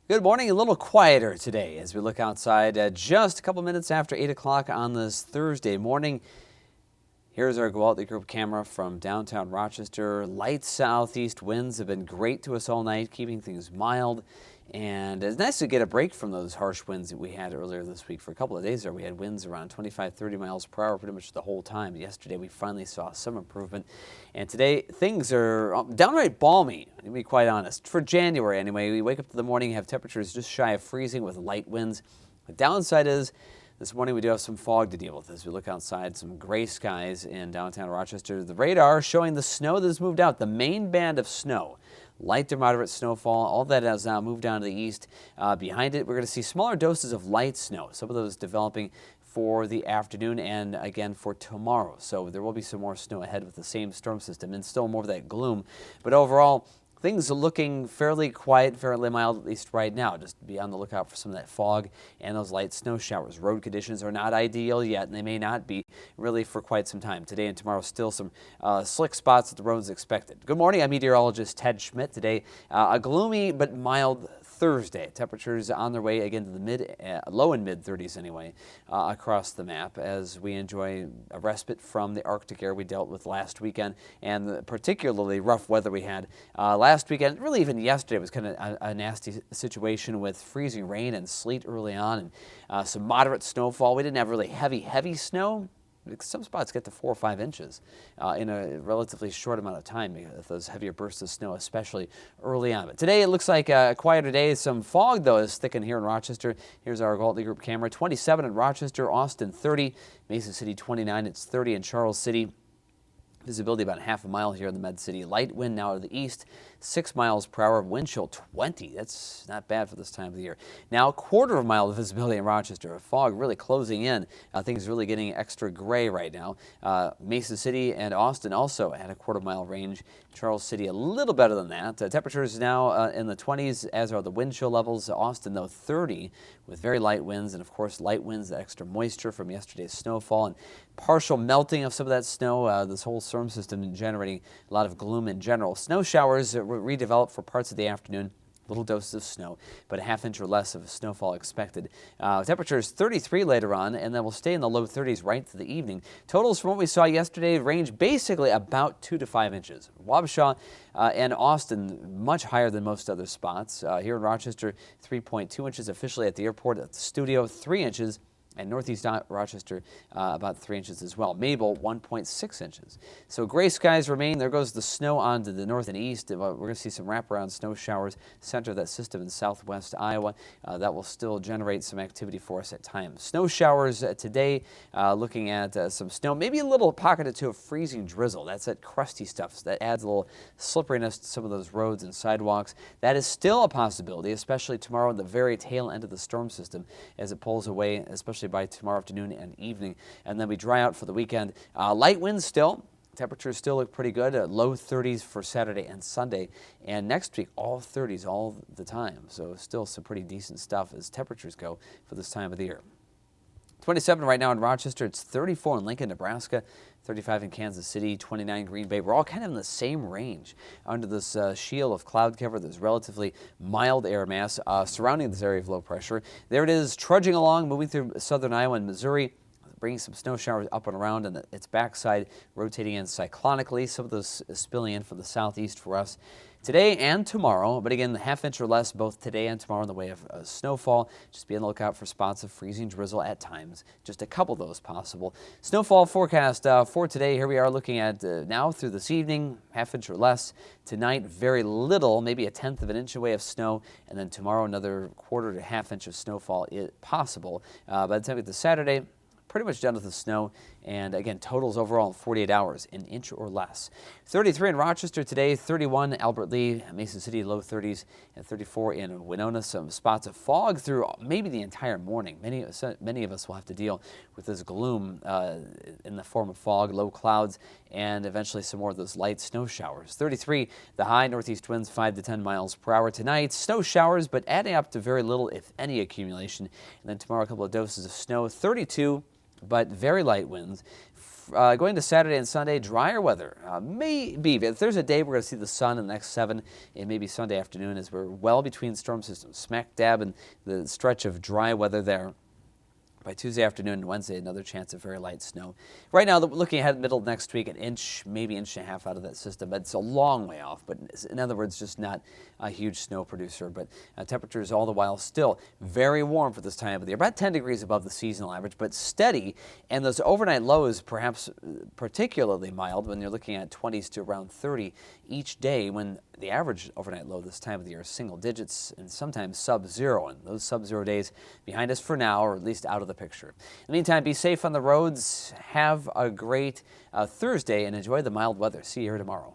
Good morning. A little quieter today as we look outside just a couple minutes after 8 o'clock on this Thursday morning. Here's our Gwaltney Group camera from downtown Rochester. Light southeast winds have been great to us all night, keeping things mild. And it's nice to get a break from those harsh winds that we had earlier this week. For a couple of days there, we had winds around 25, 30 miles per hour pretty much the whole time. Yesterday, we finally saw some improvement. And today, things are downright balmy, to be quite honest. For January, anyway, we wake up in the morning, have temperatures just shy of freezing with light winds. The downside is, this morning we do have some fog to deal with as we look outside, some gray skies in downtown Rochester. The radar showing the snow that has moved out, the main band of snow. Light to moderate snowfall, all that has now moved down to the east. Behind it, we're going to see smaller doses of light snow, some of those developing for the afternoon and again for tomorrow. So there will be some more snow ahead with the same storm system and still more of that gloom. But overall, things are looking fairly quiet, fairly mild, at least right now. Just be on the lookout for some of that fog and those light snow showers. Road conditions are not ideal yet, and they may not be really for quite some time. Today and tomorrow, still some slick spots at the roads expected. Good morning. I'm meteorologist Ted Schmidt. Today, a gloomy but mild Thursday. Temperatures on their way again to the low and mid 30s anyway across the map as we enjoy a respite from the Arctic air we dealt with last weekend and the particularly rough weather we had last weekend. Really even yesterday was kind of a nasty situation with freezing rain and sleet early on and some moderate snowfall. We didn't have really heavy snow. Some spots get to 4 or 5 inches in a relatively short amount of time, those heavier bursts of snow, especially early on. But today it looks like a quieter day. Some fog, though, is thickened here in Rochester. Here's our Gwaltney Group camera. 27 in Rochester, Austin 30, Mason City 29, it's 30 in Charles City. Visibility about half a mile here in the Med City. Light wind now to the east, 6 miles per hour. Wind chill 20. That's not bad for this time of the year. Now, quarter of a mile of visibility in Rochester. Fog really closing in. Things really getting extra gray right now. Mason City and Austin also at a quarter-mile range. Charles City a little better than that. Temperatures now in the 20s, as are the wind chill levels. Austin, though, 30 with very light winds. And, of course, light winds, the extra moisture from yesterday's snowfall and partial melting of some of that snow. This whole storm system generating a lot of gloom in general. Snow showers redevelop for parts of the afternoon. Little doses of snow, but a half inch or less of snowfall expected. Temperatures 33 later on, and then we'll stay in the low 30s right through the evening. Totals from what we saw yesterday range basically about 2 to 5 inches. Wabasha and Austin much higher than most other spots. Here in Rochester, 3.2 inches officially at the airport. At the studio, 3 inches. And northeast Rochester, about 3 inches as well. Mabel, 1.6 inches. So gray skies remain. There goes the snow on to the north and east. We're going to see some wraparound snow showers center of that system in southwest Iowa. That will still generate some activity for us at times. Snow showers today, looking at some snow, maybe a little pocket or two of freezing drizzle. That's that crusty stuff that adds a little slipperiness to some of those roads and sidewalks. That is still a possibility, especially tomorrow at the very tail end of the storm system as it pulls away, especially by tomorrow afternoon and evening, and then we dry out for the weekend. Light winds still. Temperatures still look pretty good. Low 30s for Saturday and Sunday, and next week all 30s all the time. So still some pretty decent stuff as temperatures go for this time of the year. 27 right now in Rochester. It's 34 in Lincoln, Nebraska, 35 in Kansas City, 29 Green Bay. We're all kind of in the same range under this shield of cloud cover. There's relatively mild air mass surrounding this area of low pressure. There it is, trudging along, moving through southern Iowa and Missouri, bringing some snow showers up and around, and its backside rotating in cyclonically. Some of those spilling in from the southeast for us today and tomorrow, but again, half inch or less both today and tomorrow in the way of snowfall. Just be on the lookout for spots of freezing drizzle at times. Just a couple of those possible. Snowfall forecast for today. Here we are looking at now through this evening, half inch or less. Tonight, very little, maybe a tenth of an inch away of snow, and then tomorrow another quarter to half inch of snowfall possible. By the time we get to Saturday, pretty much done with the snow, and again, totals overall in 48 hours, an inch or less. 33 in Rochester today, 31 Albert Lee, Mason City, low 30s, and 34 in Winona. Some spots of fog through maybe the entire morning. Many of us will have to deal with this gloom in the form of fog, low clouds, and eventually some more of those light snow showers. 33, the high, northeast winds 5 to 10 miles per hour. Tonight, snow showers, but adding up to very little, if any, accumulation. And then tomorrow, a couple of doses of snow. 32, but very light winds. Going to Saturday and Sunday, drier weather. Maybe. If there's a day we're going to see the sun in the next 7, it may be Sunday afternoon as we're well between storm systems, smack dab in the stretch of dry weather there. By Tuesday afternoon and Wednesday, another chance of very light snow. Right now, looking ahead middle of next week, an inch, maybe inch and a half out of that system. But it's a long way off, but in other words, just not a huge snow producer. But temperatures all the while still very warm for this time of the year, about 10 degrees above the seasonal average, but steady. And those overnight lows perhaps particularly mild when you're looking at 20s to around 30 each day, when the average overnight low this time of the year is single digits and sometimes sub-zero. And those sub-zero days behind us for now, or at least out of the picture. In the meantime, be safe on the roads. Have a great Thursday and enjoy the mild weather. See you here tomorrow.